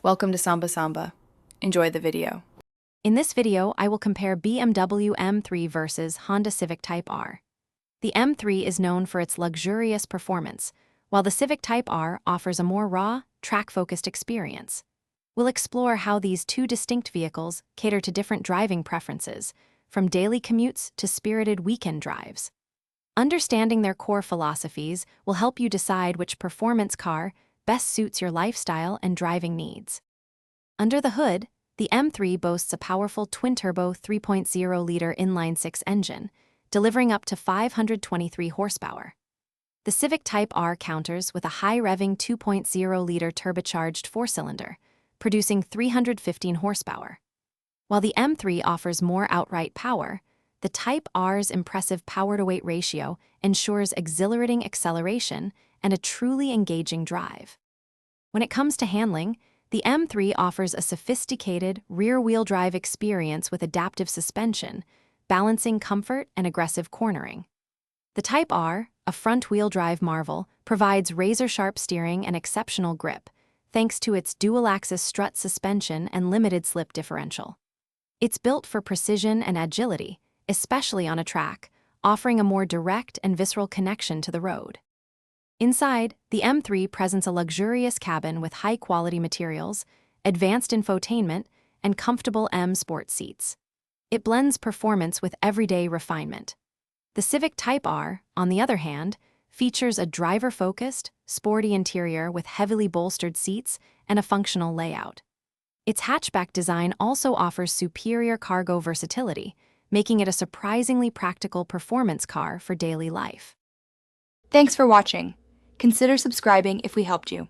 Welcome to Samba Samba. Enjoy the video. In this video, I will compare BMW M3 versus Honda Civic Type R. The M3 is known for its luxurious performance, while the Civic Type R offers a more raw, track-focused experience. We'll explore how these two distinct vehicles cater to different driving preferences, from daily commutes to spirited weekend drives. Understanding their core philosophies will help you decide which performance car best suits your lifestyle and driving needs. Under the hood, the M3 boasts a powerful twin-turbo 3.0-liter inline-six engine, delivering up to 523 horsepower. The Civic Type R counters with a high-revving 2.0-liter turbocharged four-cylinder, producing 315 horsepower. While the M3 offers more outright power, the Type R's impressive power-to-weight ratio ensures exhilarating acceleration and a truly engaging drive. When it comes to handling, the M3 offers a sophisticated rear-wheel drive experience with adaptive suspension, balancing comfort and aggressive cornering. The Type R, a front-wheel drive marvel, provides razor-sharp steering and exceptional grip, thanks to its dual-axis strut suspension and limited slip differential. It's built for precision and agility, especially on a track, offering a more direct and visceral connection to the road. Inside, the M3 presents a luxurious cabin with high-quality materials, advanced infotainment, and comfortable M Sport seats. It blends performance with everyday refinement. The Civic Type R, on the other hand, features a driver-focused, sporty interior with heavily bolstered seats and a functional layout. Its hatchback design also offers superior cargo versatility, making it a surprisingly practical performance car for daily life. Thanks for watching. Consider subscribing if we helped you.